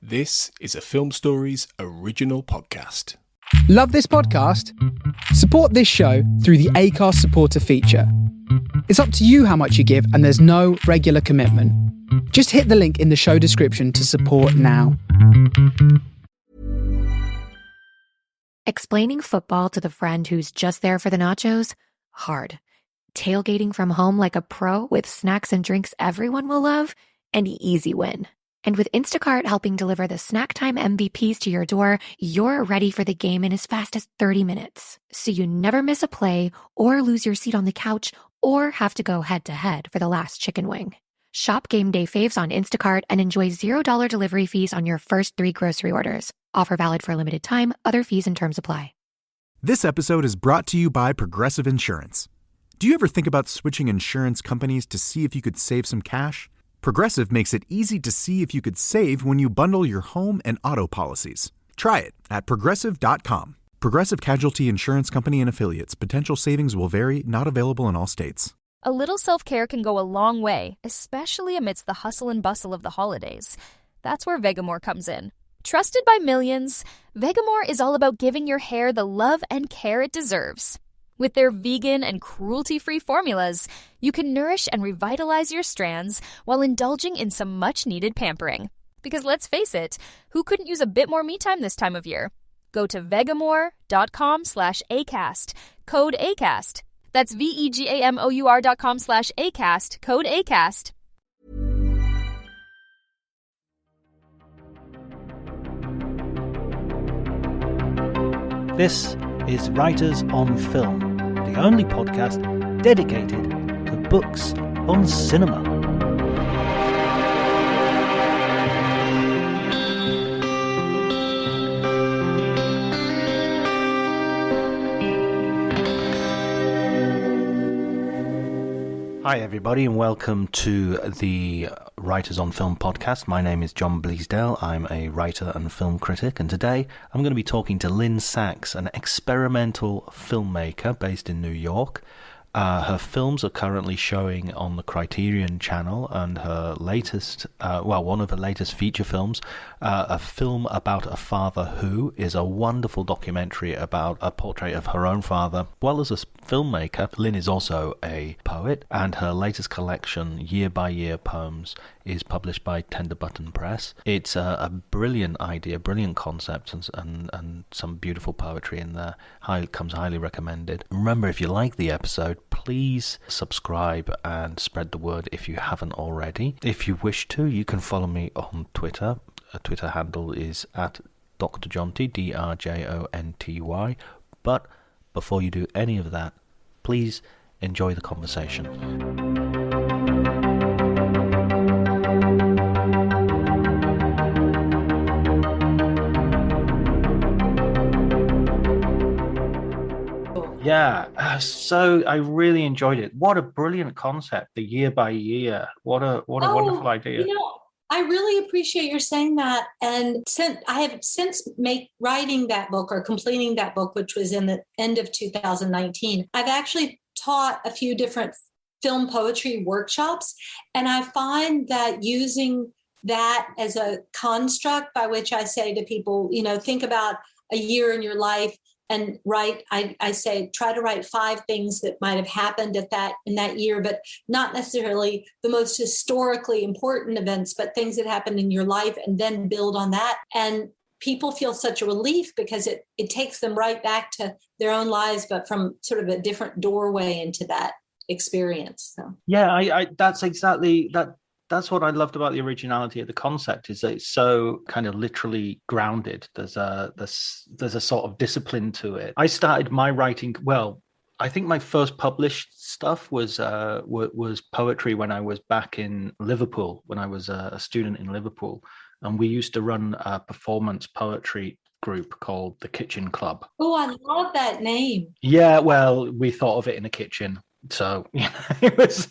This is a Film Stories original podcast. Love this podcast? Support this show through the Acast supporter feature. It's up to you how much you give, and there's no regular commitment. Just hit the link in the show description to support now. Explaining football to the friend who's just there for the nachos? Hard. Tailgating from home like a pro with snacks and drinks everyone will love? An easy win. And with Instacart helping deliver the snack time MVPs to your door, you're ready for the game in as fast as 30 minutes. So you never miss a play or lose your seat on the couch or have to go head-to-head for the last chicken wing. Shop Game Day Faves on Instacart and enjoy $0 delivery fees on your first 3 grocery orders. Offer valid for a limited time. Other fees and terms apply. This episode is brought to you by Progressive Insurance. Do you ever think about switching insurance companies to see if you could save some cash? Progressive makes it easy to see if you could save when you bundle your home and auto policies. Try it at Progressive.com. Progressive Casualty Insurance Company and Affiliates. Potential savings will vary, not available in all states. A little self-care can go a long way, especially amidst the hustle and bustle of the holidays. That's where Vegamore comes in. Trusted by millions, Vegamore is all about giving your hair the love and care it deserves. With their vegan and cruelty-free formulas, you can nourish and revitalize your strands while indulging in some much-needed pampering. Because let's face it, who couldn't use a bit more me time this time of year? Go to vegamore.com/ACAST, code ACAST. That's vegamour.com/ACAST, code ACAST. This is Writers on Film, the only podcast dedicated to books on cinema. Hi everybody and welcome to the Writers on Film podcast. My name is John Bleasdale. I'm a writer and film critic, and today I'm going to be talking to Lynne Sachs, an experimental filmmaker based in New York. Her films are currently showing on the Criterion Channel, and her latest, one of her latest feature films, a film about a father who is a wonderful documentary about a portrait of her own father. Well, as a filmmaker, Lynne is also a poet, and her latest collection, Year by Year Poems, is published by Tender Button Press. It's a brilliant idea, brilliant concept, and some beautiful poetry in there. Comes highly recommended. Remember, if you like the episode, please subscribe and spread the word if you haven't already. If you wish to, you can follow me on Twitter. A Twitter handle is at Dr. Jonty, DRJONTY. But before you do any of that, please enjoy the conversation. Yeah, so I really enjoyed it. What a brilliant concept, the year by year. What a wonderful idea. I really appreciate your saying that. And I have since writing that book or completing that book, which was in the end of 2019, I've actually taught a few different film poetry workshops. And I find that using that as a construct by which I say to people, think about a year in your life and write, I say, try to write 5 things that might have happened in that year, but not necessarily the most historically important events, but things that happened in your life, and then build on that. And people feel such a relief because it takes them right back to their own lives, but from sort of a different doorway into that experience. So. Yeah, I that's exactly that. That's what I loved about the originality of the concept, is that it's so kind of literally grounded. There's a sort of discipline to it. I started my writing, I think my first published stuff was poetry when I was back in Liverpool, when I was a student in Liverpool. And we used to run a performance poetry group called the Kitchen Club. Oh, I love that name. Yeah, well, we thought of it in a kitchen. So, it was...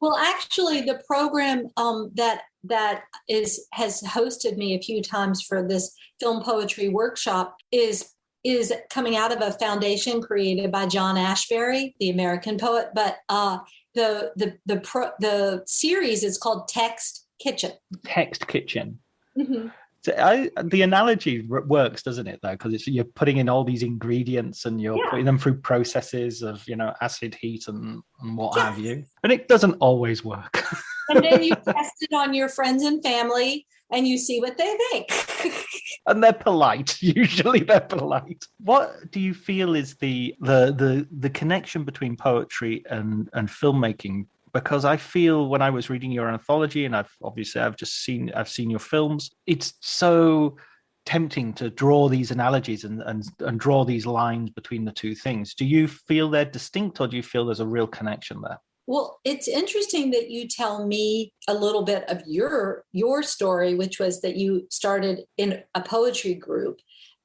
Well, actually, the program that has hosted me a few times for this film poetry workshop is coming out of a foundation created by John Ashbery, the American poet. But the series is called Text Kitchen. Text Kitchen. Mm-hmm. The analogy works, doesn't it, though? Because you're putting in all these ingredients and you're putting them through processes of, acid, heat, and what have you. And it doesn't always work. And then you test it on your friends and family and you see what they think. And they're polite. Usually they're polite. What do you feel is the connection between poetry and filmmaking? Because I feel when I was reading your anthology, and I've seen your films, it's so tempting to draw these analogies and draw these lines between the two things. Do you feel they're distinct, or do you feel there's a real connection there? Well, it's interesting that you tell me a little bit of your story, which was that you started in a poetry group.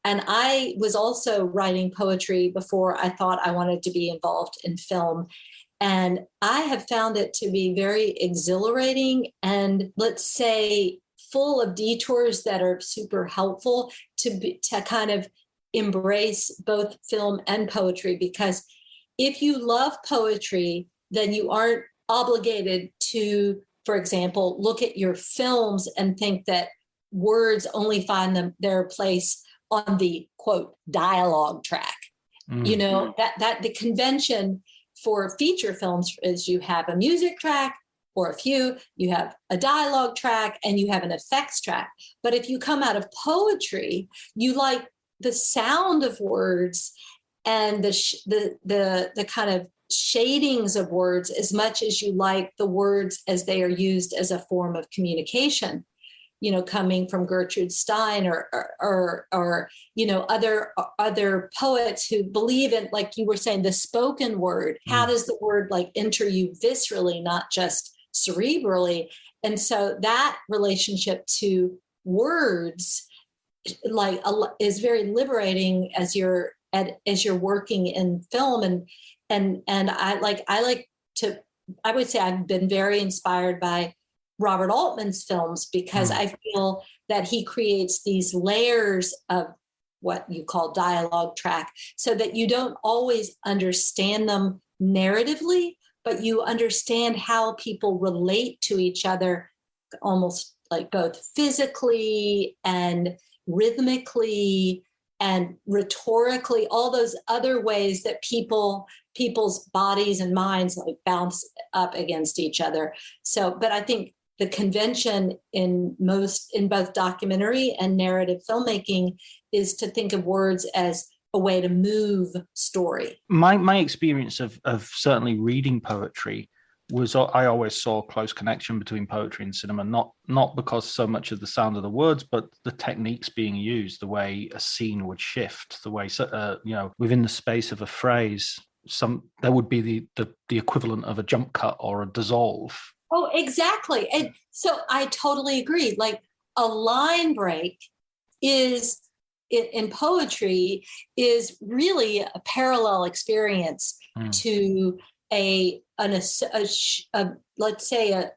And I was also writing poetry before I thought I wanted to be involved in film. And I have found it to be very exhilarating and, let's say, full of detours that are super helpful to kind of embrace both film and poetry. Because if you love poetry, then you aren't obligated to, for example, look at your films and think that words only find their place on the, quote, dialogue track. Mm-hmm. That the convention for feature films is you have a music track, or a few, you have a dialogue track, and you have an effects track. But if you come out of poetry, you like the sound of words and the kind of shadings of words as much as you like the words as they are used as a form of communication. Coming from Gertrude Stein or other poets who believe in, like you were saying, the spoken word. How does the word enter you viscerally, not just cerebrally? And so that relationship to words is very liberating as you're working in film. And I would say I've been very inspired by Robert Altman's films, because I feel that he creates these layers of what you call dialogue track, so that you don't always understand them narratively, but you understand how people relate to each other, almost like both physically and rhythmically and rhetorically, all those other ways that people's bodies and minds bounce up against each other. So, but I think the convention in both documentary and narrative filmmaking is to think of words as a way to move story. My experience of certainly reading poetry was I always saw a close connection between poetry and cinema, not because so much of the sound of the words, but the techniques being used, the way a scene would shift, the way within the space of a phrase, there would be the equivalent of a jump cut or a dissolve. Oh, exactly. And so I totally agree. Like a line break is in poetry is really a parallel experience to let's say an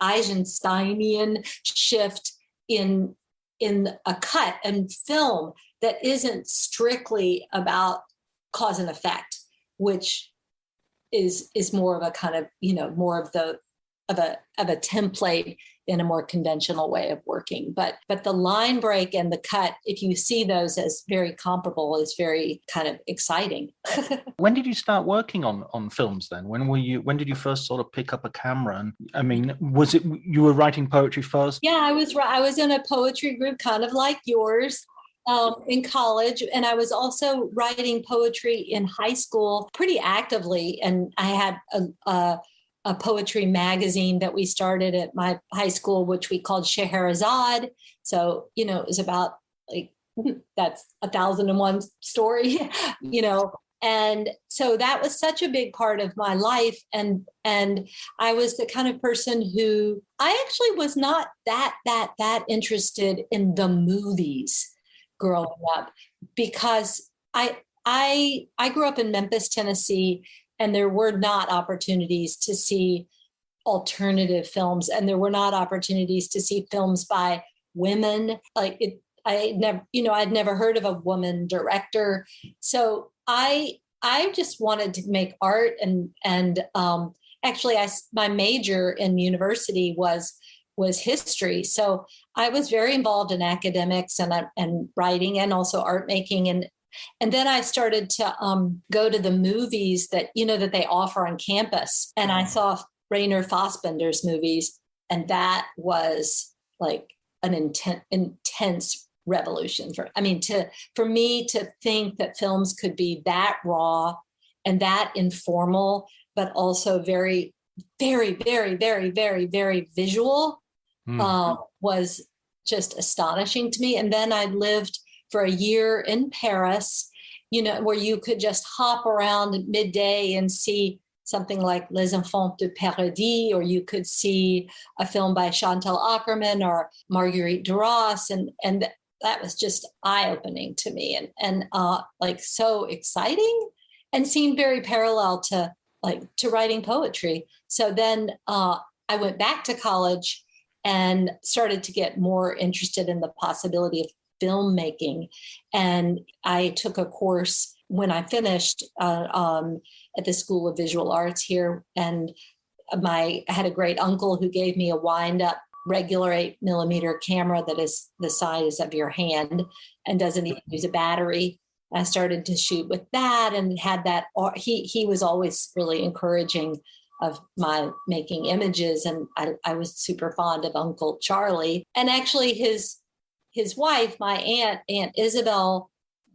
Eisensteinian shift in a cut and film that isn't strictly about cause and effect, which is more of a kind of, more of a template in a more conventional way of working. But the line break and the cut, if you see those as very comparable, is very kind of exciting. When did you start working on films then? When did you first sort of pick up a camera? And I mean, was it you were writing poetry first? Yeah, I was in a poetry group kind of like yours. In college, and I was also writing poetry in high school pretty actively, and I had a poetry magazine that we started at my high school, which we called Scheherazade. So, it was about that's 1,001 story, and so that was such a big part of my life. And I was the kind of person who I actually was not that interested in the movies growing up, because I grew up in Memphis, Tennessee, and there were not opportunities to see alternative films, and there were not opportunities to see films by women. I'd never heard of a woman director. So I just wanted to make art, and actually my major in university was was history. So I was very involved in academics and writing and also art making. And then I started to go to the movies that they offer on campus. And I saw Rainer Fassbinder's movies. And that was like an intense revolution for me to think that films could be that raw and that informal, but also very, very, very, very, very, very visual, was just astonishing to me. And then I lived for a year in Paris, where you could just hop around at midday and see something like Les Enfants de Paradis, or you could see a film by Chantal Akerman or Marguerite Duras. And that was just eye-opening to me and like so exciting and seemed very parallel to writing poetry. So then I went back to college and started to get more interested in the possibility of filmmaking. And I took a course when I finished at the School of Visual Arts here. And I had a great uncle who gave me a wind-up regular 8mm camera that is the size of your hand and doesn't even use a battery. I started to shoot with that and had that. He was always really encouraging of my making images. And I was super fond of Uncle Charlie. And actually his wife, my Aunt Isabel,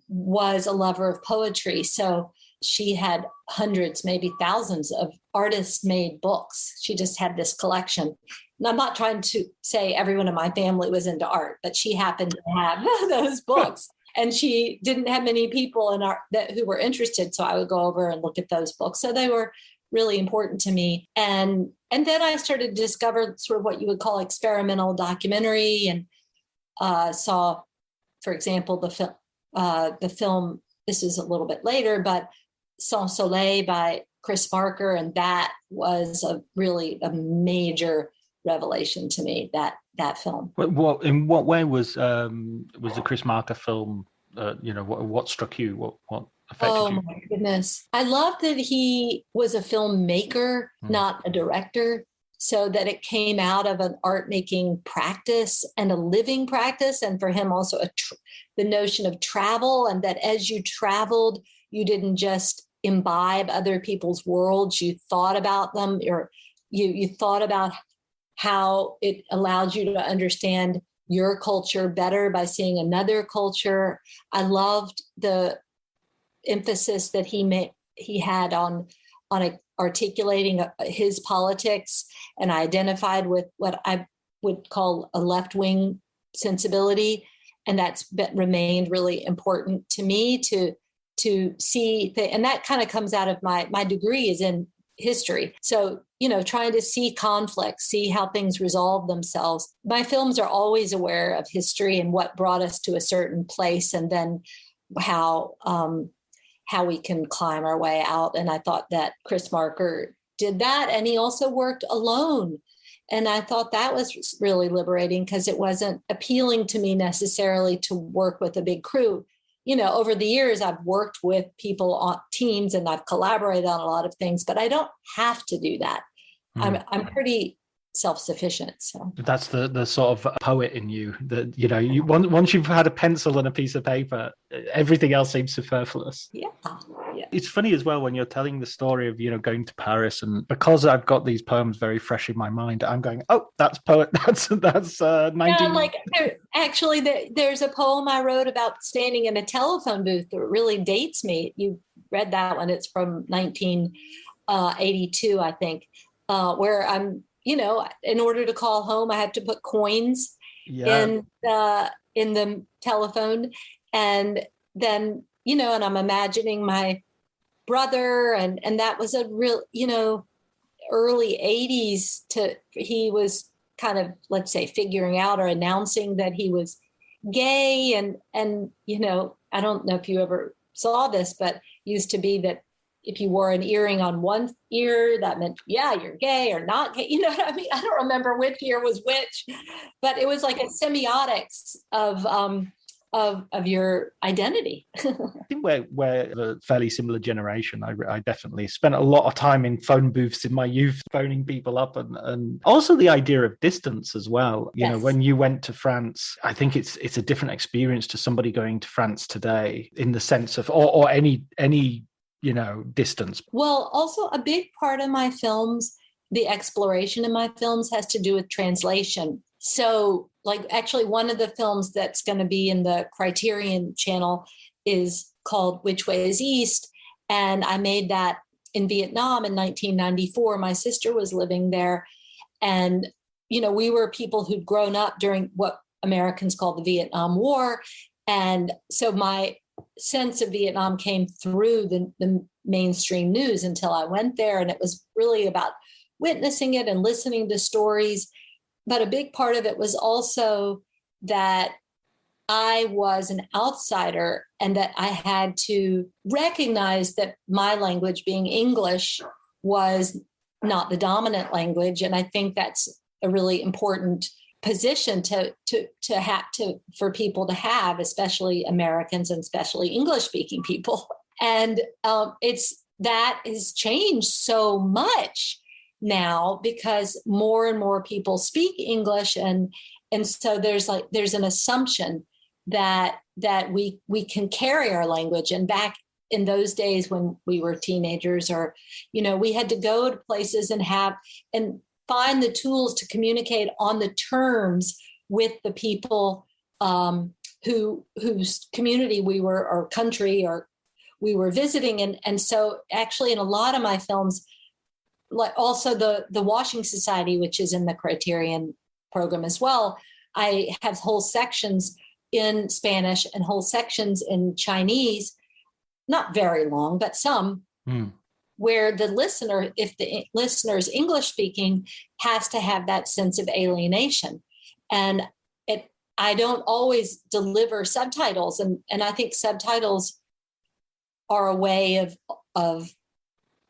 was a lover of poetry. So she had hundreds, maybe thousands of artist-made books. She just had this collection. And I'm not trying to say everyone in my family was into art, but she happened to have those books. And she didn't have many people in art who were interested. So I would go over and look at those books. So they were really important to me. And then I started to discover sort of what you would call experimental documentary, and saw, for example, the film, this is a little bit later, but Sans Soleil by Chris Marker. And that was really a major revelation to me, that film. In what way was the Chris Marker film, what struck you? What affected you? Oh my goodness. I love that he was a filmmaker, not a director, so that it came out of an art making practice and a living practice. And for him also the notion of travel, and that as you traveled, you didn't just imbibe other people's worlds, you thought about them, or you thought about how it allowed you to understand your culture better by seeing another culture. I loved the emphasis that he had on articulating his politics, and I identified with what I would call a left-wing sensibility, and that's remained really important to me to see. And that kind of comes out of my degree is in history. So, trying to see conflict, see how things resolve themselves. My films are always aware of history and what brought us to a certain place, and then how we can climb our way out. And I thought that Chris Marker did that. And he also worked alone. And I thought that was really liberating, because it wasn't appealing to me necessarily to work with a big crew. Over the years, I've worked with people on teams and I've collaborated on a lot of things, but I don't have to do that. I'm pretty self-sufficient. So that's the sort of poet in you that, once you've had a pencil and a piece of paper, everything else seems superfluous. Yeah. It's funny as well when you're telling the story of, going to Paris, and because I've got these poems very fresh in my mind, I'm going, oh, that's poet. That's 19. Yeah, there's a poem I wrote about standing in a telephone booth that really dates me. You read that one. It's from 1982, I think, where I'm, in order to call home, I have to put coins in the telephone. And then, and I'm imagining my brother, and that was a real, early 80s he was kind of, let's say, figuring out or announcing that he was gay. And, I don't know if you ever saw this, but used to be that if you wore an earring on one ear, that meant, yeah, you're gay or not gay. You know what I mean? I don't remember which ear was which, but it was like a semiotics of of your identity. I think we're a fairly similar generation. I definitely spent a lot of time in phone booths in my youth, phoning people up, and also the idea of distance as well. You know, when you went to France, I think it's a different experience to somebody going to France today, in the sense of or any distance. Well, also a big part of my films, the exploration in my films, has to do with translation. So, like, actually, one of the films that's going to be in the Criterion Channel is called Which Way is East? And I made that in Vietnam in 1994. My sister was living there. And, we were people who'd grown up during what Americans call the Vietnam War. And so my sense of Vietnam came through the mainstream news until I went there. And it was really about witnessing it and listening to stories. But a big part of it was also that I was an outsider and that I had to recognize that my language, being English, was not the dominant language. And I think that's a really important position for people to have, especially Americans and especially English-speaking people. And that has changed so much now because more and more people speak English, and so there's an assumption that we can carry our language. And back in those days when we were teenagers, or we had to go to places and find the tools to communicate on the terms with the people whose community or country we were visiting. And so actually in a lot of my films, like also the Washing Society, which is in the Criterion program as well, I have whole sections in Spanish and whole sections in Chinese, not very long, but some, where the listener, if the listener is English speaking, has to have that sense of alienation. And I don't always deliver subtitles. And I think subtitles are a way of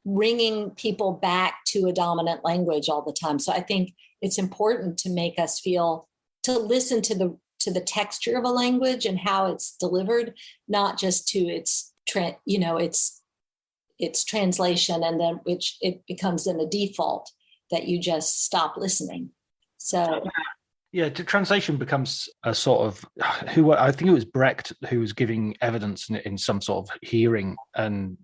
bringing people back to a dominant language all the time. So I think it's important to make us to listen to the texture of a language and how it's delivered, not just to its translation, and then which it becomes in the default that you just stop listening. So translation becomes a sort of I think it was Brecht who was giving evidence in some sort of hearing, and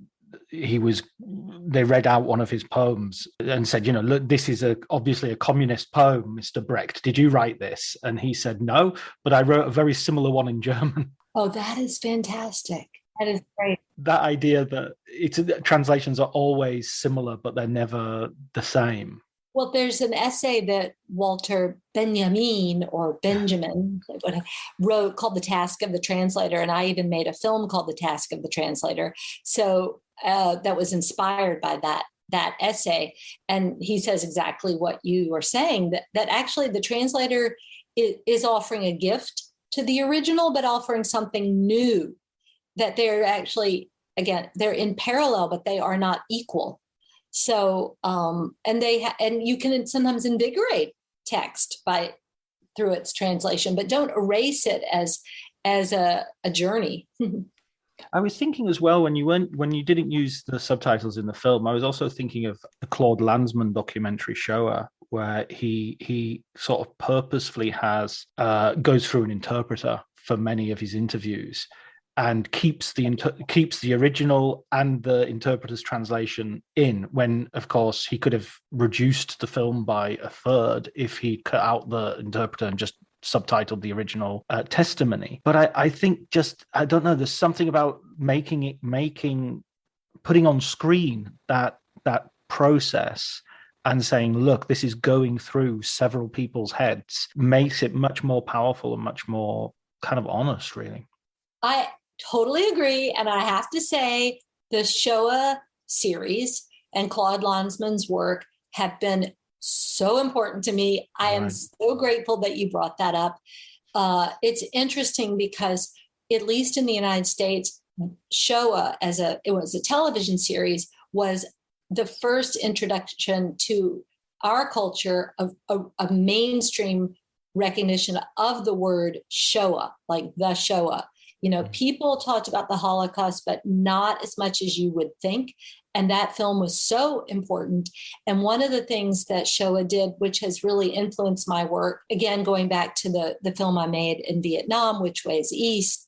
they read out one of his poems and said, look, this is obviously a communist poem, Mr. Brecht. Did you write this? And he said, no, but I wrote a very similar one in German. Oh, that is fantastic. That is great. That idea that translations are always similar, but they're never the same. Well, there's an essay that Walter Benjamin wrote called The Task of the Translator. And I even made a film called The Task of the Translator. So that was inspired by that essay. And he says exactly what you are saying, that actually the translator is offering a gift to the original, but offering something new, that they're actually, again, they're in parallel, but they are not equal. So, and you can sometimes invigorate text through its translation, but don't erase it as a journey. I was thinking as well, when you didn't use the subtitles in the film, I was also thinking of the Claude Lanzmann documentary Shoah, where he sort of purposefully goes through an interpreter for many of his interviews, and keeps the original and the interpreter's translation in, when, of course, he could have reduced the film by a third if he cut out the interpreter and just subtitled the original testimony. But I think I don't know, there's something about putting on screen that process and saying, look, this is going through several people's heads, makes it much more powerful and much more kind of honest, really. I totally agree. And I have to say, the Shoah series and Claude Lanzmann's work have been so important to me. I am so grateful that you brought that up. It's interesting because, at least in the United States, Shoah, it was a television series, was the first introduction to our culture of mainstream recognition of the word Shoah, like the Shoah. People talked about the Holocaust, but not as much as you would think. And that film was so important. And one of the things that Shoah did, which has really influenced my work, again, going back to the film I made in Vietnam, Which Way is East,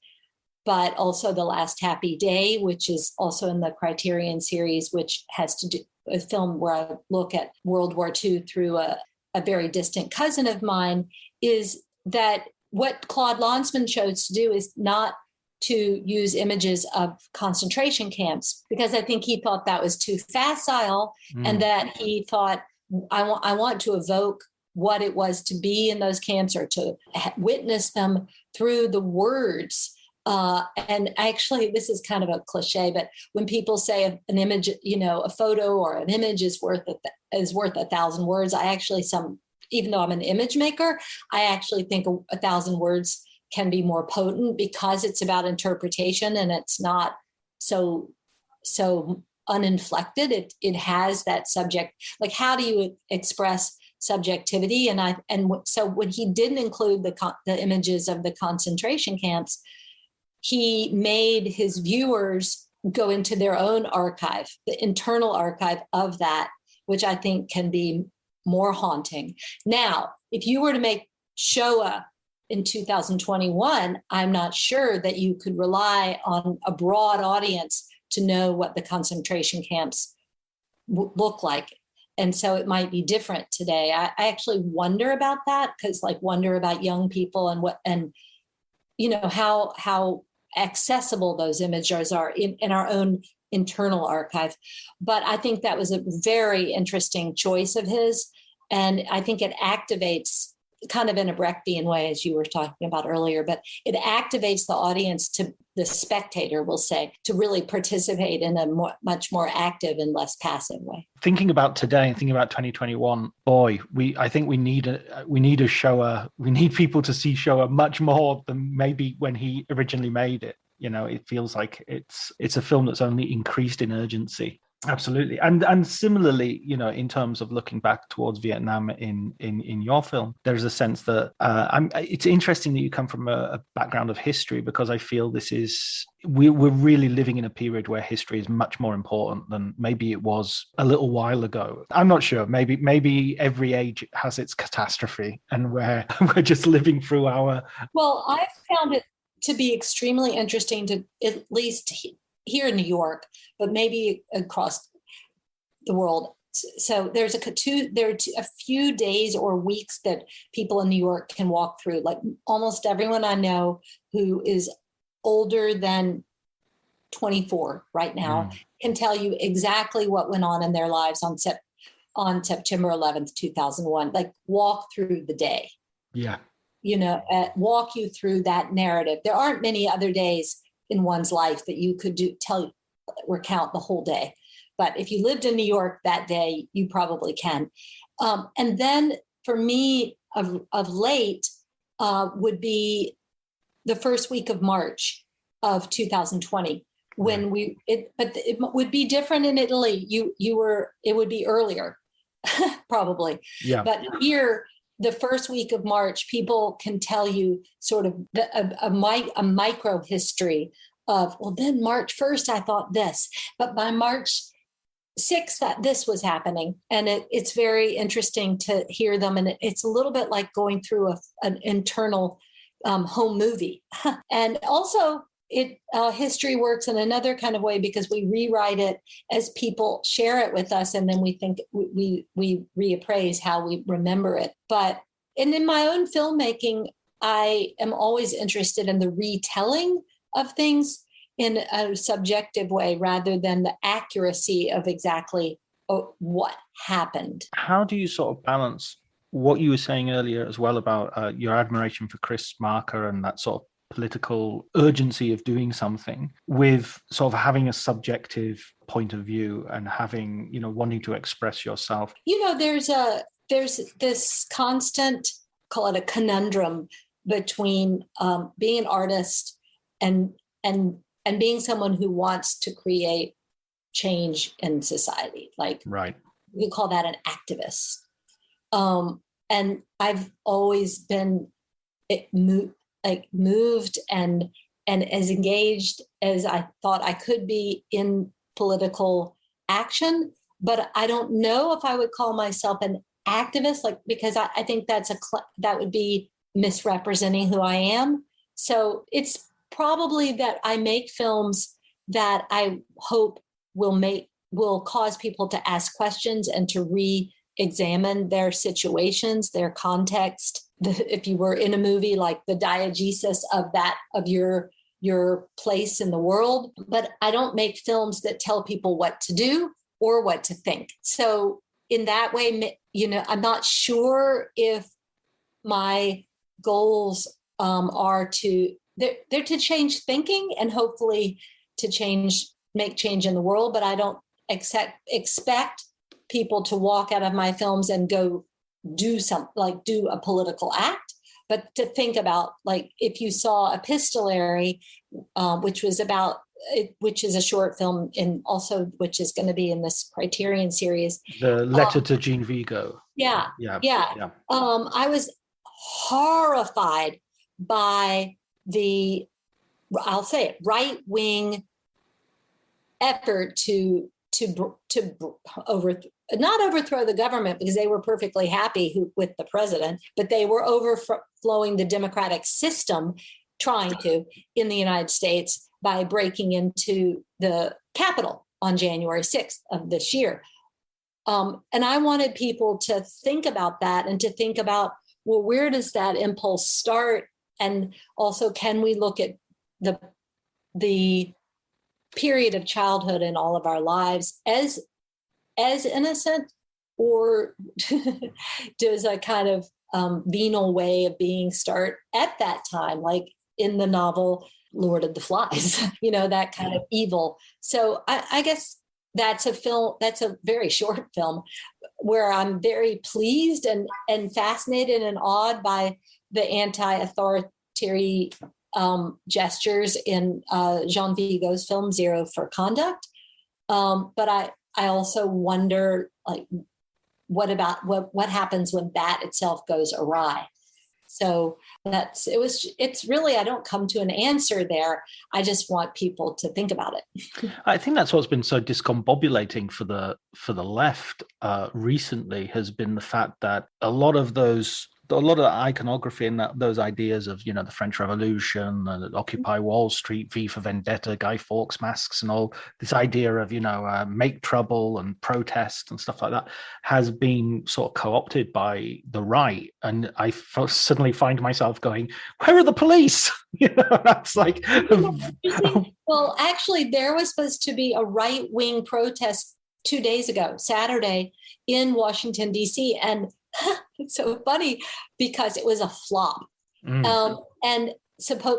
but also The Last Happy Day, which is also in the Criterion series, which has to do a film where I look at World War II through a very distant cousin of mine, is that what Claude Lanzmann chose to do is not to use images of concentration camps, because I think he thought that was too facile, and that he thought, I want to evoke what it was to be in those camps or to witness them through the words. And actually, this is kind of a cliche, but when people say an image, a photo or an image is worth 1,000 words, even though I'm an image maker, I actually think 1,000 words can be more potent because it's about interpretation and it's not so uninflected. It has that subject. Like, how do you express subjectivity? So when he didn't include the images of the concentration camps, he made his viewers go into their own archive, the internal archive of that, which I think can be more haunting. Now, if you were to make Shoah in 2021, I'm not sure that you could rely on a broad audience to know what the concentration camps look like. And so it might be different today. I actually wonder about that, because wonder about young people and how accessible those images are in our own internal archive. But I think that was a very interesting choice of his. And I think it activates, kind of in a Brechtian way, as you were talking about earlier, but it activates the audience, to the spectator, we'll say, to really participate in a much more active and less passive way. Thinking about today and thinking about 2021, boy, I think we need a Shoah. We need people to see Shoah much more than maybe when he originally made it. It feels like it's a film that's only increased in urgency. Absolutely. And similarly, in terms of looking back towards Vietnam in your film, there's a sense that it's interesting that you come from a background of history, because I feel we're really living in a period where history is much more important than maybe it was a little while ago. I'm not sure. Maybe every age has its catastrophe, and we're just living through our... Well, I found it to be extremely interesting, to at least here in New York, but maybe across the world. So there are a few days or weeks that people in New York can walk through. Like, almost everyone I know who is older than 24 right now can tell you exactly what went on in their lives on September 11th, 2001. Like, walk through the day. Yeah. Walk you through that narrative. There aren't many other days in one's life that you could recount the whole day. But if you lived in New York that day, you probably can. And then for me, of late, would be the first week of March of 2020, when but it would be different in Italy. It would be earlier, probably. Yeah. But here, the first week of March, people can tell you sort of a micro history of, well, then March 1st, I thought this, but by March 6th, that this was happening. And it's very interesting to hear them. And it's a little bit like going through an internal home movie. And also, history works in another kind of way, because we rewrite it as people share it with us, and then we think we reappraise how we remember it. And in my own filmmaking, I am always interested in the retelling of things in a subjective way, rather than the accuracy of exactly what happened. How do you sort of balance what you were saying earlier as well about your admiration for Chris Marker and that sort of political urgency of doing something, with sort of having a subjective point of view and having, wanting to express yourself? There's this constant, call it a conundrum, between being an artist and being someone who wants to create change in society. Like, right. We call that an activist. And I've always been moved and as engaged as I thought I could be in political action. But I don't know if I would call myself an activist, because I think that would be misrepresenting who I am. So it's probably that I make films that I hope will cause people to ask questions and to re-examine their situations, their context. If you were in a movie, like the diegesis of your place in the world. But I don't make films that tell people what to do or what to think. So in that way, I'm not sure if my goals are they're to change thinking and hopefully to make change in the world. But I don't expect people to walk out of my films and go do a political act, but to think about, if you saw Epistolary, which is a short film, and also which is going to be in this Criterion series, the letter to Jean Vigo. Yeah. I was horrified by I'll say it, right-wing effort to not overthrow the government, because they were perfectly happy with the president, but they were overflowing the democratic system, trying to, in the United States, by breaking into the Capitol on January 6th of this year. And I wanted people to think about that and to think about, well, where does that impulse start? And also, can we look at the period of childhood in all of our lives as innocent, or does a kind of venal way of being start at that time, like in the novel Lord of the Flies, that kind of evil. So I guess that's a very short film where I'm very pleased and fascinated and awed by the anti-authoritarian gestures in Jean Vigo's film Zero for Conduct. But I also wonder, what happens when that itself goes awry? So it's really, I don't come to an answer there. I just want people to think about it. I think that's what's been so discombobulating for the left recently, has been the fact that a lot of the iconography and those ideas of, the French Revolution, Occupy Wall Street, V for Vendetta, Guy Fawkes masks, and all this idea of, make trouble and protest and stuff like that, has been sort of co-opted by the right. And I suddenly find myself going, where are the police? That's like... Well, actually, there was supposed to be a right-wing protest 2 days ago, Saturday, in Washington, D.C., and it's so funny because it was a flop. And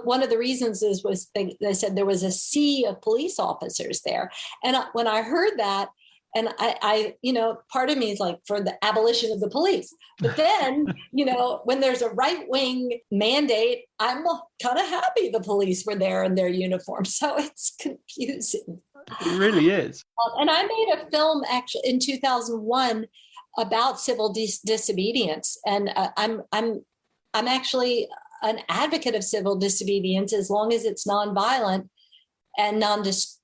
one of the reasons was they said there was a sea of police officers there. And when I heard that, and I part of me is like for the abolition of the police. But then, when there's a right-wing mandate, I'm kind of happy the police were there in their uniform. So it's confusing. It really is. And I made a film actually in 2001 about civil disobedience, and I'm actually an advocate of civil disobedience as long as it's nonviolent and that.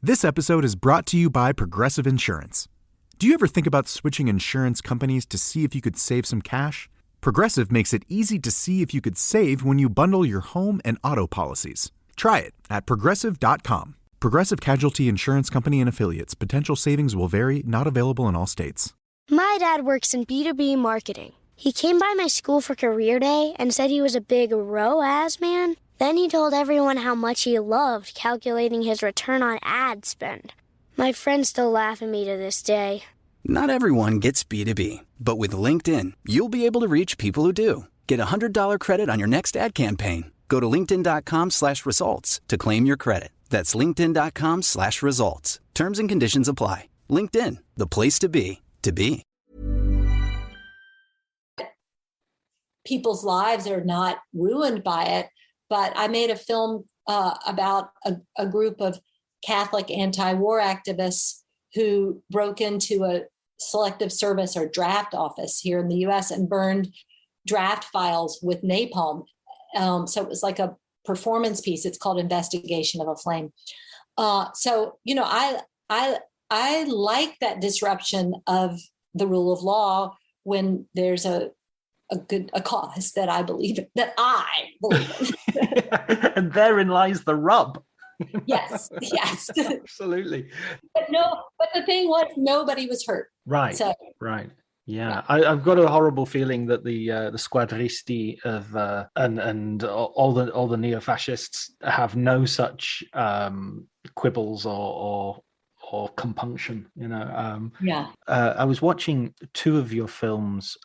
This episode is brought to you by Progressive Insurance. Do you ever think about switching insurance companies to see if you could save some cash? Progressive makes it easy to see if you could save when you bundle your home and auto policies. Try it at Progressive.com. Progressive Casualty Insurance Company and Affiliates. Potential savings will vary, not available in all states. My dad works in B2B marketing. He came by my school for career day and said he was a big ROAS man. Then he told everyone how much he loved calculating his return on ad spend. My friends still laugh at me to this day. Not everyone gets B2B, but with LinkedIn, you'll be able to reach people who do. Get a $100 credit on your next ad campaign. Go to linkedin.com/results to claim your credit. That's linkedin.com/results. Terms and conditions apply. LinkedIn, the place to be, to be. People's lives are not ruined by it, but I made a film about a group of Catholic anti-war activists who broke into a selective service or draft office here in the US and burned draft files with napalm. So it was like a performance piece. It's called Investigation of a Flame. So, I like that disruption of the rule of law when there's a cause that I believe in. And therein lies the rub. Yes. Absolutely. But the thing was, nobody was hurt. Right. So, right. Yeah, I've got a horrible feeling that the squadristi of and all the neo-fascists have no such quibbles or compunction. I was watching two of your films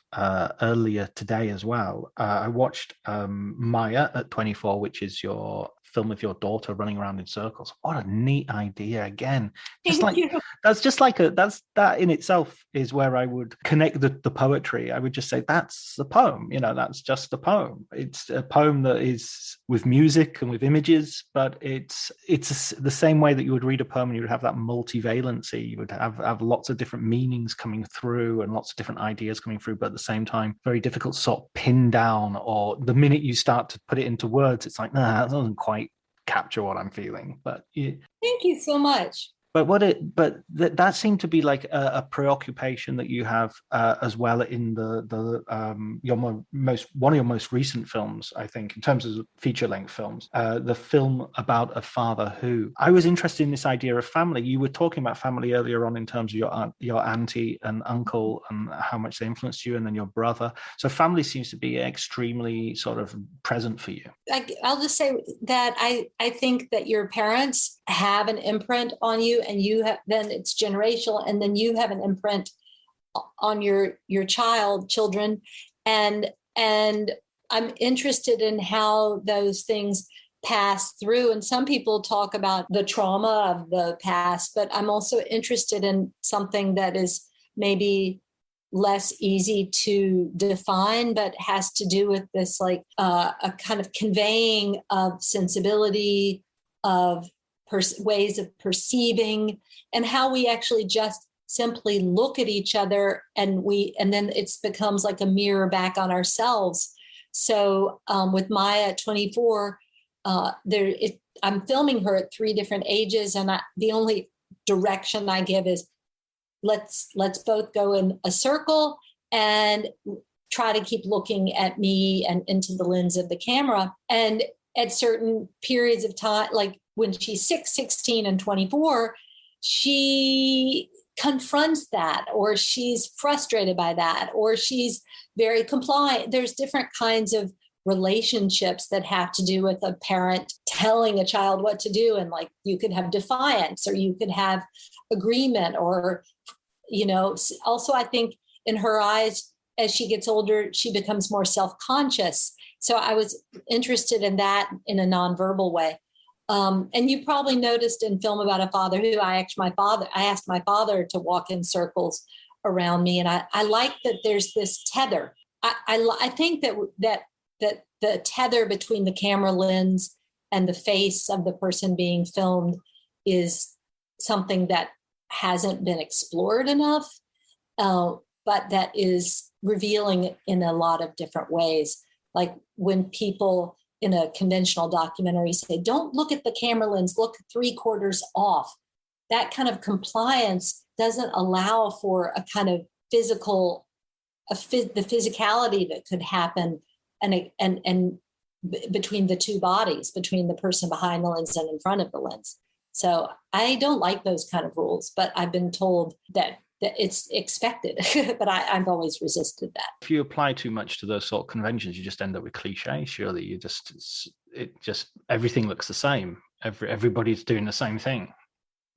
earlier today as well. I watched Maya at 24, which is your film of your daughter running around in circles. What a neat idea! Again, that in itself is where I would connect the poetry. I would just say that's a poem. That's just a poem. It's a poem that is with music and with images, but it's the same way that you would read a poem and you would have that multivalency. You would have lots of different meanings coming through and lots of different ideas coming through, but at the same time, very difficult to sort of pin down. Or the minute you start to put it into words, it's like, that doesn't quite capture what I'm feeling. But thank you so much. But that seemed to be like a preoccupation that you have as well in one of your most recent films, I think, in terms of feature length films, the film about a father who. I was interested in this idea of family. You were talking about family earlier on in terms of your auntie and uncle and how much they influenced you, and then your brother. So family seems to be extremely sort of present for you. I'll just say that I think that your parents have an imprint on you, and then it's generational, and then you have an imprint on your children, and I'm interested in how those things pass through. And some people talk about the trauma of the past, but I'm also interested in something that is maybe less easy to define, but has to do with this, like a kind of conveying of sensibility, of ways of perceiving, and how we actually just simply look at each other and then it becomes like a mirror back on ourselves. So with Maya at 24, I'm filming her at 3 different ages, and the only direction I give is let's both go in a circle and try to keep looking at me and into the lens of the camera. And at certain periods of time, like when she's 6, 16, and 24, she confronts that, or she's frustrated by that, or she's very compliant. There's different kinds of relationships that have to do with a parent telling a child what to do. And like, you could have defiance, or you could have agreement, or, also I think in her eyes, as she gets older, she becomes more self-conscious. So I was interested in that in a nonverbal way. And you probably noticed in Film About a Father Who, I asked my father to walk in circles around me. And I like that there's this tether. I think that the tether between the camera lens and the face of the person being filmed is something that hasn't been explored enough, but that is revealing in a lot of different ways. Like when people in a conventional documentary say, don't look at the camera lens, look 3/4 off. That kind of compliance doesn't allow for a kind of the physicality that could happen and between the two bodies, between the person behind the lens and in front of the lens. So I don't like those kind of rules, but I've been told that it's expected, but I've always resisted that. If you apply too much to those sort of conventions, you just end up with cliche. Surely everything looks the same. Everybody's doing the same thing.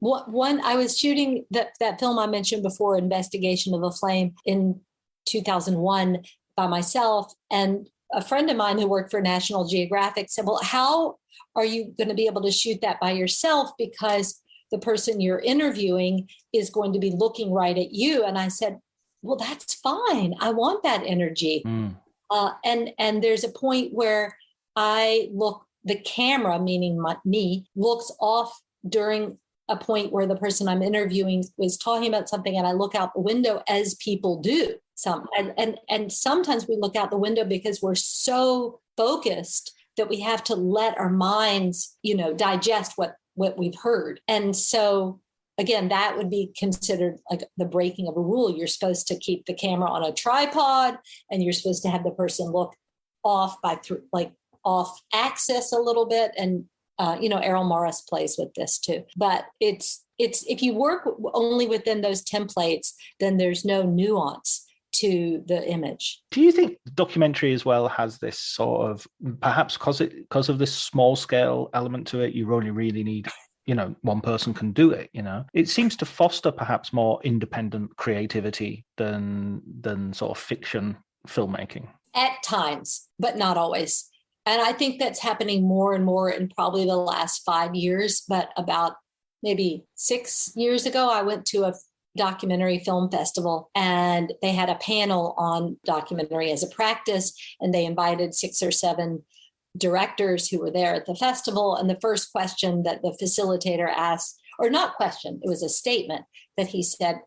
I was shooting that film I mentioned before, Investigation of a Flame, in 2001 by myself, and a friend of mine who worked for National Geographic said, well, how are you going to be able to shoot that by yourself? Because the person you're interviewing is going to be looking right at you. And I said, well, that's fine. I want that energy. And there's a point where the camera, meaning me, looks off during a point where the person I'm interviewing was talking about something and I look out the window, as people do. And sometimes we look out the window because we're so focused that we have to let our minds, digest what we've heard. And so again, that would be considered like the breaking of a rule. You're supposed to keep the camera on a tripod, and you're supposed to have the person look off off axis a little bit. And Errol Morris plays with this too. But it's if you work only within those templates, then there's no nuance to the image. Do you think the documentary as well has this sort of, perhaps because of this small scale element to it, you only really need, one person can do it, It seems to foster perhaps more independent creativity than sort of fiction filmmaking. At times, but not always. And I think that's happening more and more in probably the last 5 years. But about maybe 6 years ago, I went to a documentary film festival, and they had a panel on documentary as a practice, and they invited 6 or 7 directors who were there at the festival. And the first question that the facilitator asked, or not question, it was a statement that he said,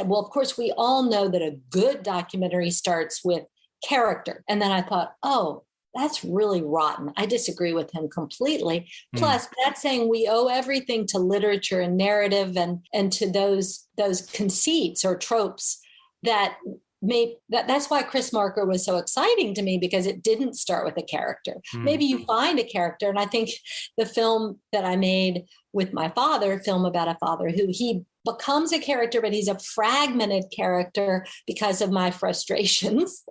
well, of course, we all know that a good documentary starts with character. And then I thought, oh, that's really rotten. I disagree with him completely. Plus, that's saying we owe everything to literature and narrative and to those conceits or tropes that's why Chris Marker was so exciting to me, because it didn't start with a character. Maybe you find a character. And I think the film that I made with my father, a film about a father who he becomes a character, but he's a fragmented character because of my frustrations.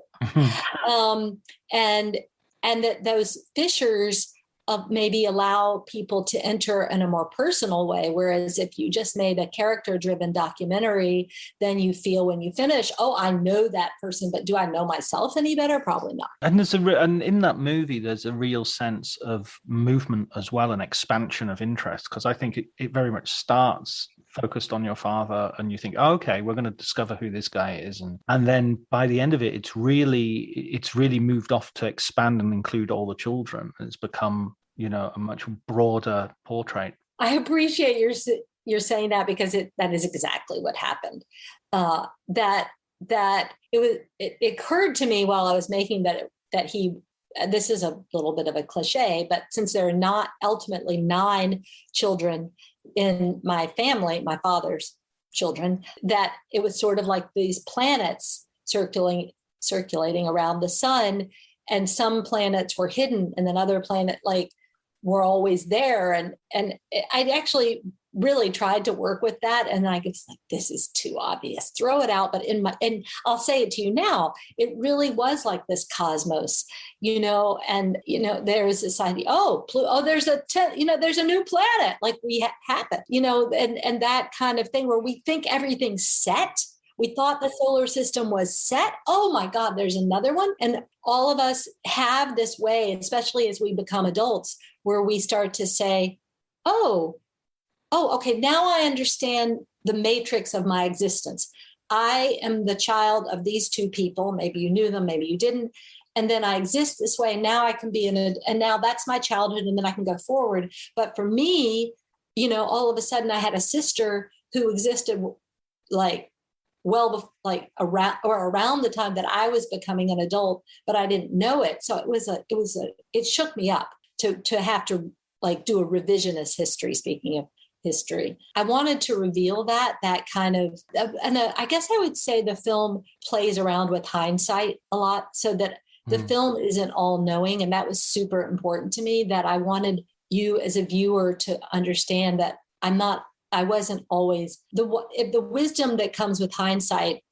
And that those fissures of maybe allow people to enter in a more personal way. Whereas if you just made a character-driven documentary, then you feel when you finish, oh, I know that person, but do I know myself any better? Probably not. And and in that movie, there's a real sense of movement as well, and expansion of interest, because I think it very much starts focused on your father, and you think, oh, okay, we're going to discover who this guy is, and then by the end of it, it's really moved off to expand and include all the children. It's become, a much broader portrait. I appreciate you're saying that, because that is exactly what happened. That it occurred to me while I was making that he. This is a little bit of a cliche, but since there are not ultimately 9 children in my family, my father's children, that it was sort of like these planets circulating around the sun, and some planets were hidden, and then other planets were always there. And I'd actually really tried to work with that. And I was like, this is too obvious, throw it out. But and I'll say it to you now, it really was like this cosmos, and, there's this idea, there's there's a new planet, like we happen, and that kind of thing where we think everything's set. We thought the solar system was set. Oh my God, there's another one. And all of us have this way, especially as we become adults, where we start to say, okay, now I understand the matrix of my existence. I am the child of these 2 people. Maybe you knew them, maybe you didn't. And then I exist this way. And now I can be and now that's my childhood, and then I can go forward. But for me, all of a sudden I had a sister who existed around the time that I was becoming an adult, but I didn't know it. So it shook me up to have to do a revisionist history, speaking of history. I wanted to reveal that kind of, and I guess I would say the film plays around with hindsight a lot, so that the film isn't all knowing. And that was super important to me, that I wanted you as a viewer to understand that I wasn't always the wisdom that comes with hindsight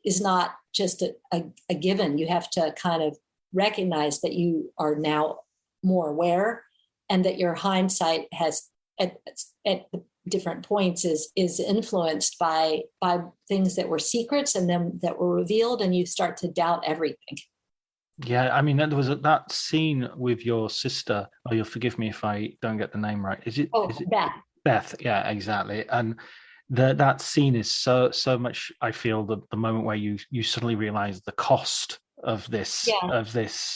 is not just a given. You have to kind of recognize that you are now more aware, and that your hindsight has at different points is influenced by things that were secrets and then that were revealed, and you start to doubt everything. Yeah, I mean, there was that scene with your sister. Oh, you'll forgive me if I don't get the name right. Is it Beth? Beth, yeah, exactly. And that scene is so much, I feel, the moment where you suddenly realize the cost of this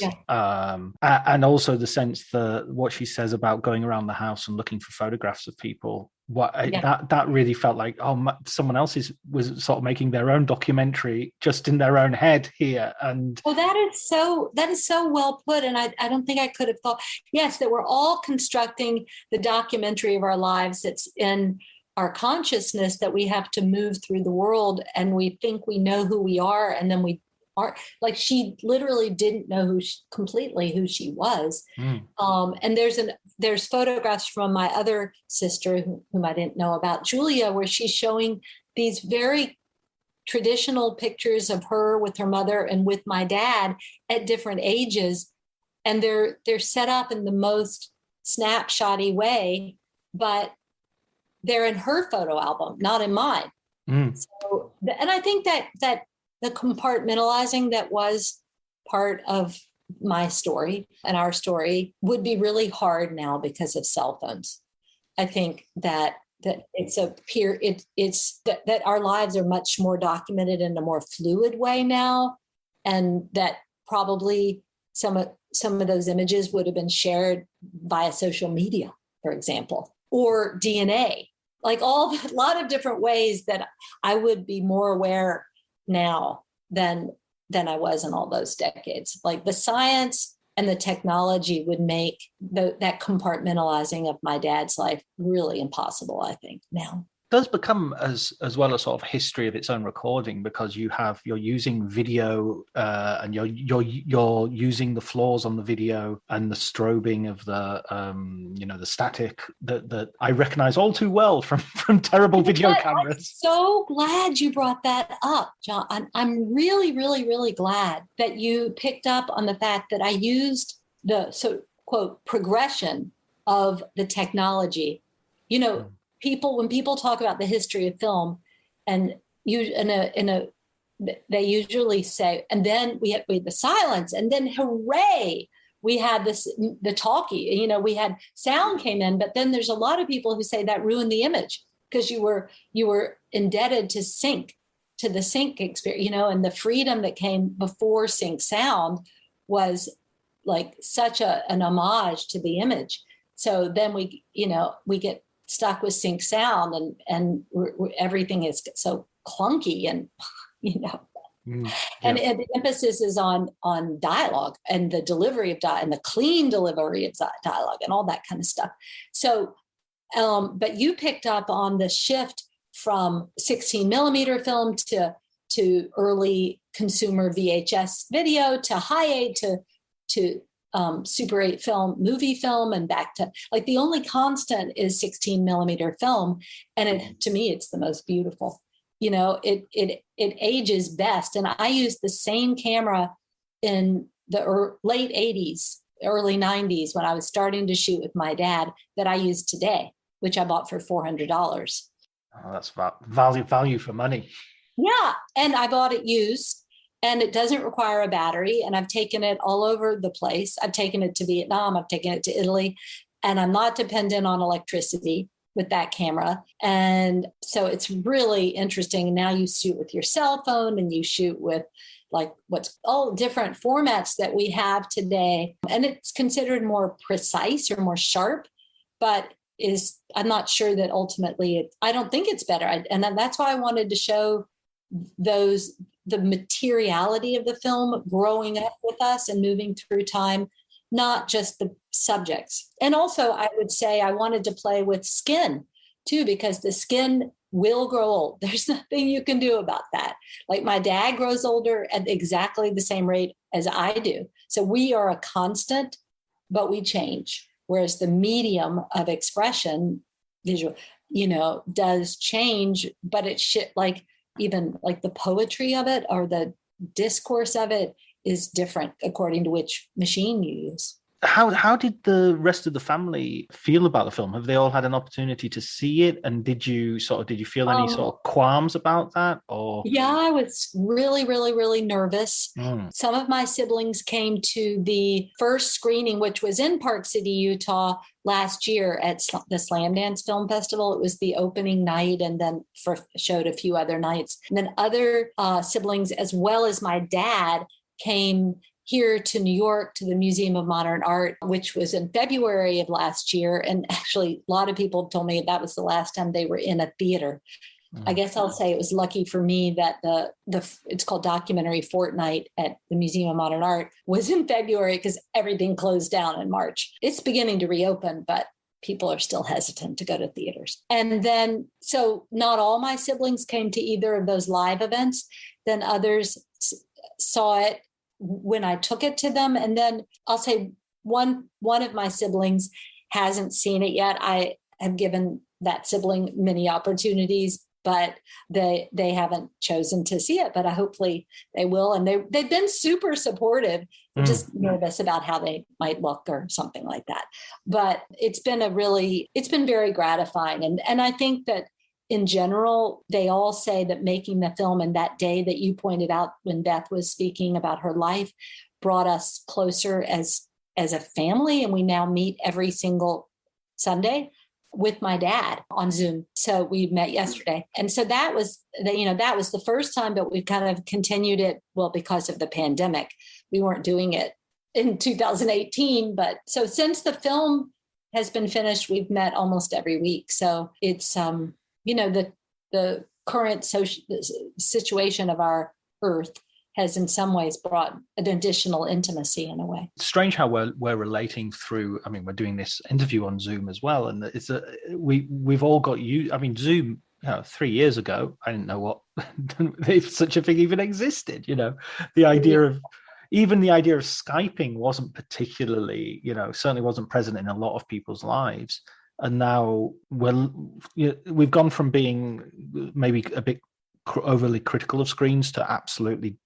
Yeah. And also the sense that what she says about going around the house and looking for photographs of people, that really felt like someone else was sort of making their own documentary just in their own head here. And well, that is so well put, and I don't think I could have thought, yes, that we're all constructing the documentary of our lives that's in our consciousness, that we have to move through the world and we think we know who we are, and then we are, like, she literally didn't know completely who she was. And there's photographs from my other sister whom I didn't know about, Julia, where she's showing these very traditional pictures of her with her mother and with my dad at different ages, and they're set up in the most snapshotty way, but they're in her photo album, not in mine. So, and I think that the compartmentalizing that was part of my story and our story would be really hard now because of cell phones. I think that it's that our lives are much more documented in a more fluid way now, and that probably some of those images would have been shared via social media, for example, or DNA, like a lot of different ways that I would be more aware now than I was in all those decades. Like the science and the technology would make that compartmentalizing of my dad's life really impossible, I think, now. It does become as well a sort of history of its own recording, because you're using video and you're using the flaws on the video and the strobing of the the static that I recognize all too well from terrible video cameras. I'm so glad you brought that up, John. I'm really, really, really glad that you picked up on the fact that I used the quote progression of the technology. When people talk about the history of film, and they usually say, and then we had the silence, and then hooray, we had the talkie. We had sound came in, but then there's a lot of people who say that ruined the image because you were indebted to the sync experience, and the freedom that came before sync sound was like such an homage to the image. So then we get stuck with sync sound, and everything is so clunky, and and the emphasis is on dialogue and the delivery of and the clean delivery of dialogue and all that kind of stuff. So, but you picked up on the shift from 16 millimeter film to early consumer VHS video to high 8 to Super 8 film, movie film, and back to, like, the only constant is 16 millimeter film. And to me, it's the most beautiful. It ages best. And I used the same camera in the late 80s, early 90s, when I was starting to shoot with my dad, that I use today, which I bought for $400. Oh, that's value for money. Yeah. And I bought it used. And it doesn't require a battery. And I've taken it all over the place. I've taken it to Vietnam. I've taken it to Italy. And I'm not dependent on electricity with that camera. And so it's really interesting. Now you shoot with your cell phone, and you shoot with like what's all different formats that we have today. And it's considered more precise or more sharp, but I'm not sure that ultimately I don't think it's better. And that's why I wanted to show the materiality of the film growing up with us and moving through time, not just the subjects. And also, I would say I wanted to play with skin too, because the skin will grow old. There's nothing you can do about that. Like, my dad grows older at exactly the same rate as I do. So we are a constant, but we change. Whereas the medium of expression, visual, does change, but even like the poetry of it or the discourse of it is different according to which machine you use. How did the rest of the family feel about the film? Have they all had an opportunity to see it? And did you feel any sort of qualms about that? Or yeah, I was really, really, really nervous. Some of my siblings came to the first screening, which was in Park City, Utah, last year at the Sundance Film Festival. It was the opening night, and then showed a few other nights. And then other siblings, as well as my dad, came here to New York to the Museum of Modern Art, which was in February of last year. And actually, a lot of people told me that was the last time they were in a theater. I guess I'll say it was lucky for me that it's called Documentary Fortnight at the Museum of Modern Art was in February because everything closed down in March. It's beginning to reopen, but people are still hesitant to go to theaters. And then, so not all my siblings came to either of those live events. Then others saw it when I took it to them. And then I'll say one of my siblings hasn't seen it yet. I have given that sibling many opportunities, but they haven't chosen to see it, but hopefully they will. And they've been super supportive. I'm just nervous about how they might look or something like that. But it's been very gratifying. And I think that in general, they all say that making the film and that day that you pointed out when Beth was speaking about her life brought us closer as a family. And we now meet every single Sunday with my dad on Zoom. So we met yesterday. And so that was the first time, but we've kind of continued it. Well, because of the pandemic, we weren't doing it in 2018. But so since the film has been finished, we've met almost every week. So it's, the current social situation of our earth has in some ways brought an additional intimacy in a way. It's strange how we're relating through. I mean, we're doing this interview on Zoom as well, and we've all got you. I mean, Zoom. 3 years ago, I didn't know if such a thing even existed. The idea of Skyping wasn't particularly, certainly wasn't present in a lot of people's lives. And now we've gone from being maybe a bit overly critical of screens to absolutely,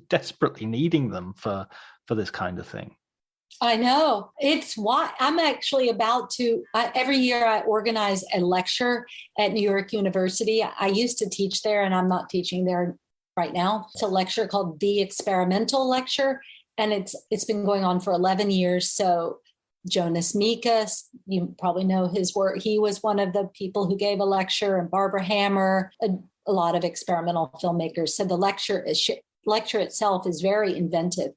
desperately needing them for this kind of thing. I know. It's why I'm actually about to, every year I organize a lecture at New York University. I used to teach there and I'm not teaching there right now. It's a lecture called The Experimental Lecture. And it's been going on for 11 years. So Jonas Mekas, you probably know his work. He was one of the people who gave a lecture, and Barbara Hammer, a lot of experimental filmmakers. So the lecture itself is very inventive.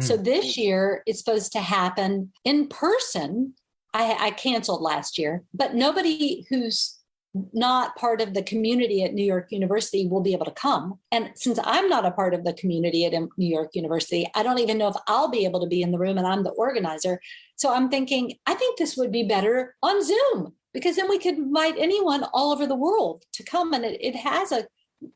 So this year it's supposed to happen in person. I canceled last year, but nobody who's not part of the community at New York University will be able to come. And since I'm not a part of the community at New York University, I don't even know if I'll be able to be in the room, and I'm the organizer. So I'm thinking, I think this would be better on Zoom, because then we could invite anyone all over the world to come. And it has a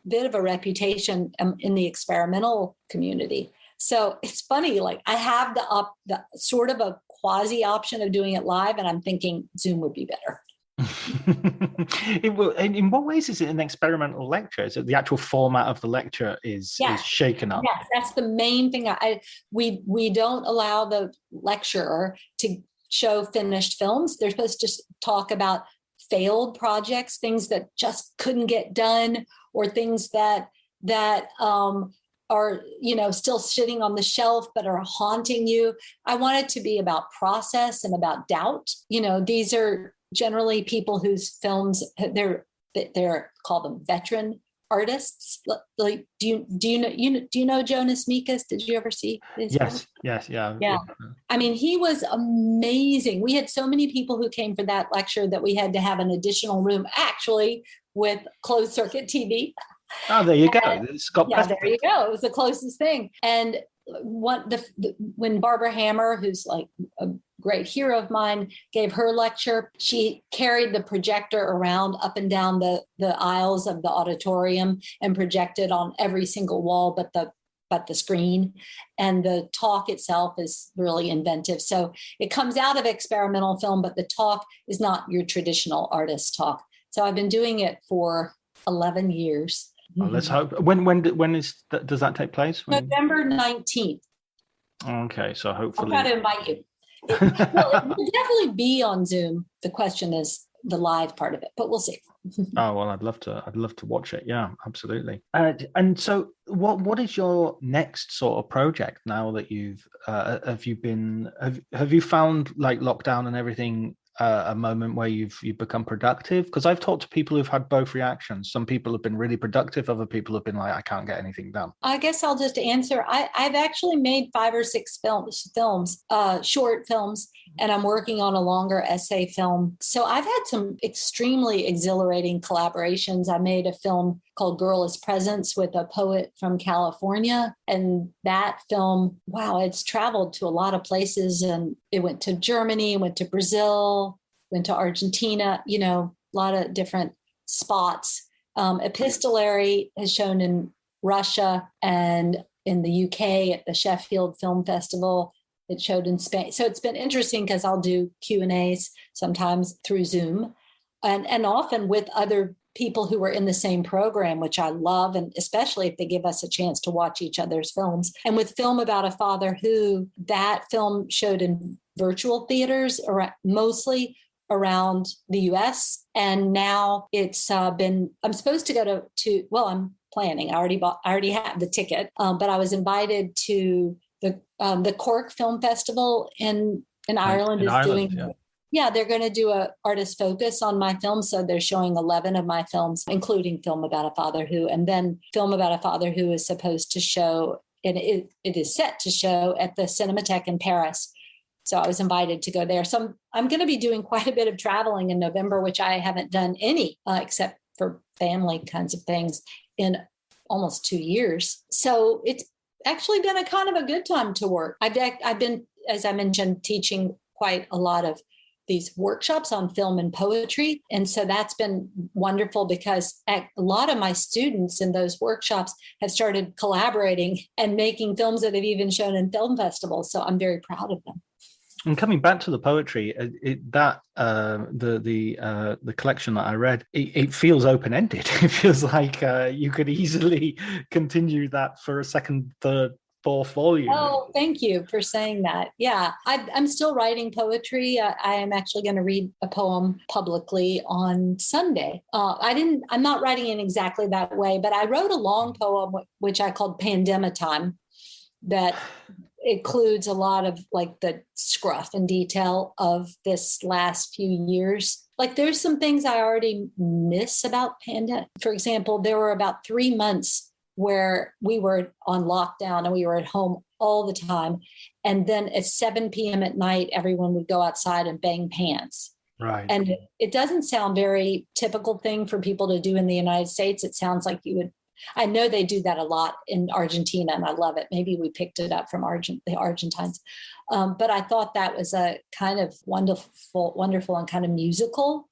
bit of a reputation in the experimental community. So it's funny, like I have the sort of a quasi option of doing it live, and I'm thinking Zoom would be better. In what ways is it an experimental lecture? Is it the actual format of the lecture is shaken up? Yes, that's the main thing. We don't allow the lecturer to show finished films. They're supposed to talk about failed projects, things that just couldn't get done, or things that are still sitting on the shelf but are haunting you. I want it to be about process and about doubt. These are generally people whose films they're call them veteran artists. Like, do you know Jonas Mekas? Did you ever see his Yes, yeah. I mean, he was amazing. We had so many people who came for that lecture that we had to have an additional room actually with closed circuit TV. Oh, there you go. It's got there you go. It was the closest thing. And when Barbara Hammer, who's like a great hero of mine, gave her lecture, she carried the projector around up and down the aisles of the auditorium and projected on every single wall but the screen. And the talk itself is really inventive. So it comes out of experimental film, but the talk is not your traditional artist talk. So I've been doing it for 11 years. Well, let's hope. When does that take place? November 19th. Okay, so hopefully I'll try to invite you. It will definitely be on Zoom. The question is the live part of it, but we'll see. Oh well, I'd love to watch it. Yeah, absolutely. And so, what is your next sort of project now that you've have you found, like, lockdown and everything a moment where you've become productive? Because I've talked to people who've had both reactions. Some people have been really productive. Other people have been like, I can't get anything done. I guess I'll just answer. I've actually made 5 or 6 films, short films, and I'm working on a longer essay film. So I've had some extremely exhilarating collaborations. I made a film called Girl is Presence with a poet from California. And that film, wow, it's traveled to a lot of places, and it went to Germany, went to Brazil, went to Argentina, a lot of different spots. Epistolary has shown in Russia and in the UK at the Sheffield Film Festival. It showed in Spain. So it's been interesting because I'll do Q&As sometimes through Zoom and often with other people who were in the same program, which I love, and especially if they give us a chance to watch each other's films. And with Film About a Father Who, that film showed in virtual theaters mostly around the US. And now it's I'm supposed to go to I'm planning. I already have the ticket, but I was invited to the Cork Film Festival in Ireland doing. Yeah, they're going to do a artist focus on my film. So they're showing 11 of my films, including Film About a Father Who. And then Film About a Father Who is supposed to show, and it is set to show at the Cinematheque in Paris. So I was invited to go there. So I'm going to be doing quite a bit of traveling in November, which I haven't done any except for family kinds of things in almost 2 years. So it's actually been a kind of a good time to work. I've been, as I mentioned, teaching quite a lot of these workshops on film and poetry. And so that's been wonderful because a lot of my students in those workshops have started collaborating and making films that have even shown in film festivals. So I'm very proud of them. And coming back to the poetry, the collection that I read, it feels open-ended. It feels like you could easily continue that for a second, third, fourth volume. Oh, thank you for saying that. Yeah, I'm still writing poetry. I am actually going to read a poem publicly on Sunday. I'm not writing in exactly that way, but I wrote a long poem, which I called Pandemic Time, that includes a lot of like the scruff and detail of this last few years. Like there's some things I already miss about pandemic. For example, there were about 3 months where we were on lockdown and we were at home all the time. And then at 7 p.m. at night, everyone would go outside and bang pans. Right. And it doesn't sound very typical thing for people to do in the United States. It sounds like you would. I know they do that a lot in Argentina, and I love it. Maybe we picked it up from the Argentines. But I thought that was a kind of wonderful and kind of musical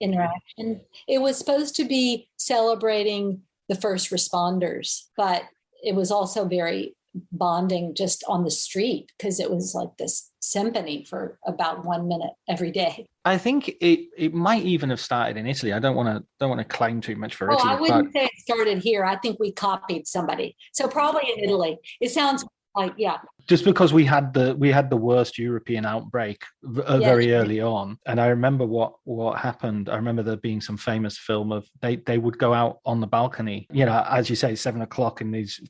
interaction. It was supposed to be celebrating the first responders, but it was also very bonding just on the street because it was like this symphony for about 1 minute every day. I think it might even have started in Italy. I don't want to claim too much for Italy. I wouldn't say it started here. I think we copied somebody. So probably in Italy. It sounds like, yeah. Just because we had the worst European outbreak very early on, and I remember what happened. I remember there being some famous film of they would go out on the balcony, as you say, 7 o'clock in these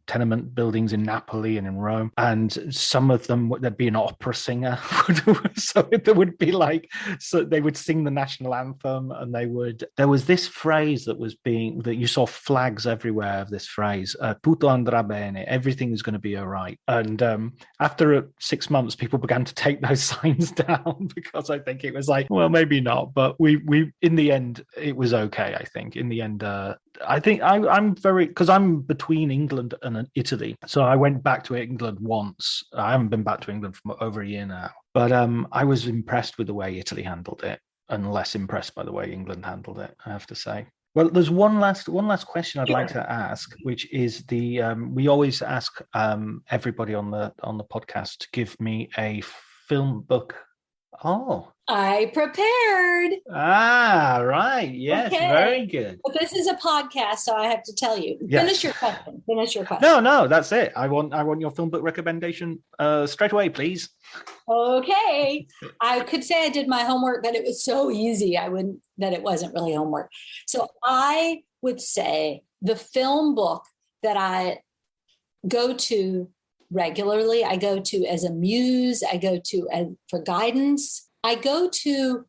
tenement buildings in Napoli and in Rome, and some of them there'd be an opera singer, so there would be they would sing the national anthem, and there was this phrase that you saw flags everywhere of this phrase, tutto andrà bene, everything is going to be all right. And after 6 months, people began to take those signs down because I think it was like, well, maybe not, but we in the end it was okay. I think in the end, I think I'm very, because I'm between England and Italy, so I went back to England once. I haven't been back to England for over a year now, but I was impressed with the way Italy handled it, and less impressed by the way England handled it, I have to say. Well, there's one last question I'd like to ask, which is we always ask everybody on the podcast to give me a film book. Oh, I prepared. Ah, right. Yes, okay. Very good. But this is a podcast, so I have to tell you. Yes. Finish your question. No, that's it. I want your film book recommendation straight away, please. Okay. I could say I did my homework, but it was so easy. That it wasn't really homework. So I would say the film book that I go to regularly, I go to as a muse, I go to for guidance, I go to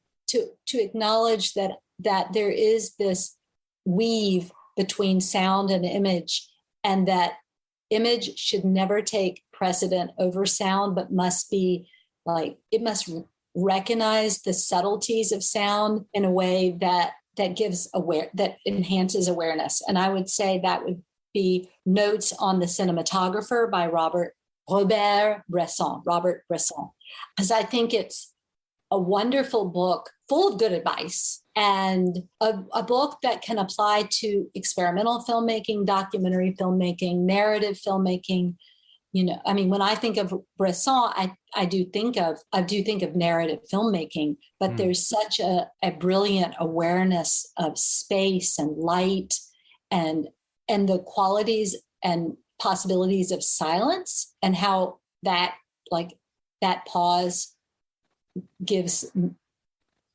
acknowledge that there is this weave between sound and image, and that image should never take precedent over sound, but must be like, it must recognize the subtleties of sound in a way that enhances awareness. And I would say that would be Notes on the Cinematographer by Robert Bresson, because I think it's a wonderful book full of good advice, and a book that can apply to experimental filmmaking, documentary filmmaking, narrative filmmaking. I mean, when I think of Bresson, I do think of narrative filmmaking, but there's such a brilliant awareness of space and light and the qualities and possibilities of silence, and how that pause gives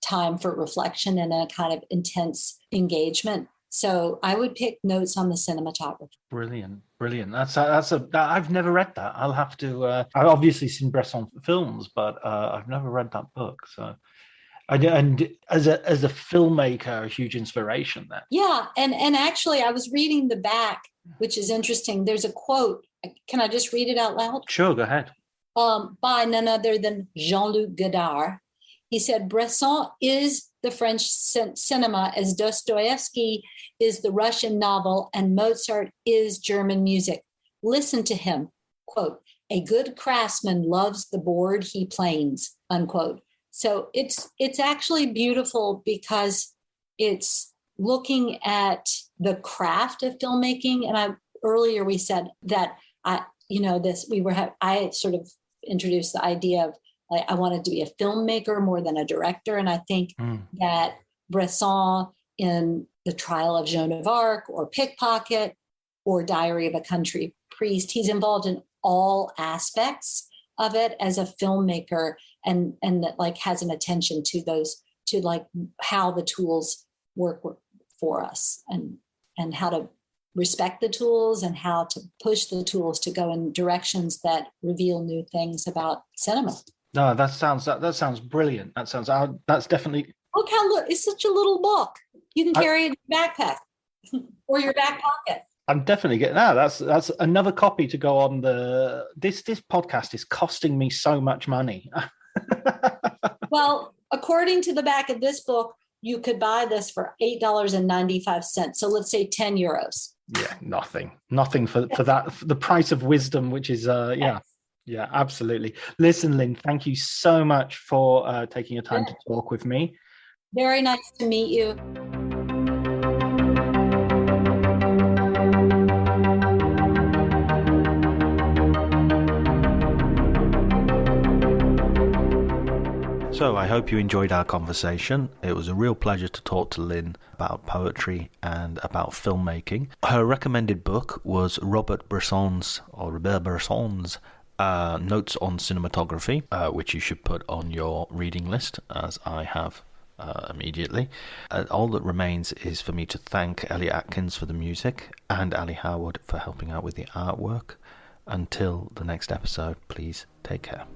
time for reflection and a kind of intense engagement. So I would pick Notes on the Cinematographer. Brilliant. I've never read that. I'll have to. I've obviously seen Bresson films, but I've never read that book. So, and as a filmmaker, a huge inspiration there. Yeah, and actually, I was reading the back, which is interesting. There's a quote. Can I just read it out loud? Sure, go ahead. By none other than Jean-Luc Godard. He said, Bresson is the French cinema as Dostoevsky is the Russian novel and Mozart is German music. Listen to him. Quote, a good craftsman loves the board he planes, unquote. So it's actually beautiful because it's looking at the craft of filmmaking. And earlier we said that I sort of introduced the idea of, I wanted to be a filmmaker more than a director. And I think that Bresson in The Trial of Joan of Arc or Pickpocket or Diary of a Country Priest, he's involved in all aspects of it as a filmmaker, and that has an attention to those, to how the tools work for us, and how to respect the tools and how to push the tools to go in directions that reveal new things about cinema. No, that sounds brilliant. That's definitely. Look it's such a little book. You can carry it in your backpack or your back pocket. I'm definitely getting that. That's another copy to go on this podcast is costing me so much money. Well, according to the back of this book, you could buy this for $8.95. So let's say 10 euros. Yeah, nothing for that, for the price of wisdom, which is Yeah, absolutely. Listen, Lynne, thank you so much for taking your time to talk with me. Very nice to meet you. So I hope you enjoyed our conversation. It was a real pleasure to talk to Lynne about poetry and about filmmaking. Her recommended book was Robert Bresson's Notes on Cinematography, which you should put on your reading list, as I have immediately. All that remains is for me to thank Elliot Atkins for the music and Ali Howard for helping out with the artwork. Until the next episode, please take care.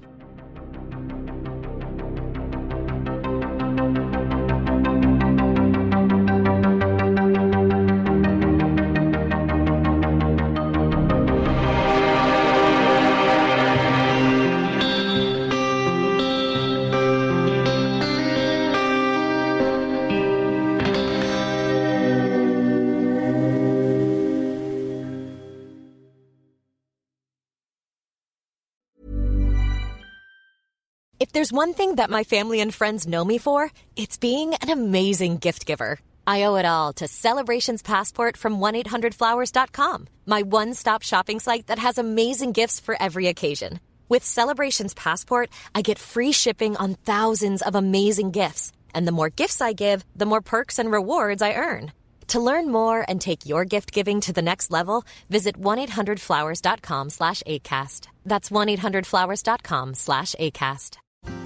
If there's one thing that my family and friends know me for, it's being an amazing gift giver. I owe it all to Celebrations Passport from 1-800-Flowers.com, my one-stop shopping site that has amazing gifts for every occasion. With Celebrations Passport, I get free shipping on thousands of amazing gifts. And the more gifts I give, the more perks and rewards I earn. To learn more and take your gift giving to the next level, visit 1-800-Flowers.com/ACAST. That's 1-800-Flowers.com/ACAST.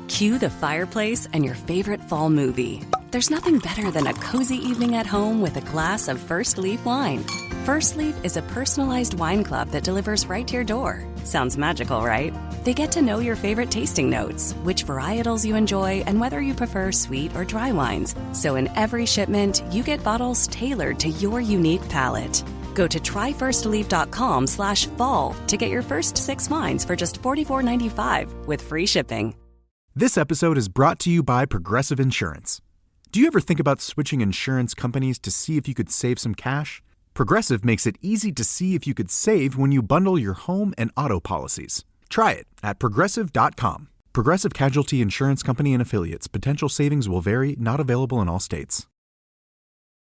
Cue the fireplace and your favorite fall movie. There's nothing better than a cozy evening at home with a glass of First Leaf wine. First Leaf is a personalized wine club that delivers right to your door. Sounds magical, right? They get to know your favorite tasting notes, which varietals you enjoy, and whether you prefer sweet or dry wines. So in every shipment, you get bottles tailored to your unique palate. Go to tryfirstleaf.com/fall to get your first 6 wines for just $44.95 with free shipping. This episode is brought to you by Progressive Insurance. Do you ever think about switching insurance companies to see if you could save some cash? Progressive makes it easy to see if you could save when you bundle your home and auto policies. Try it at Progressive.com. Progressive Casualty Insurance Company and Affiliates. Potential savings will vary, not available in all states.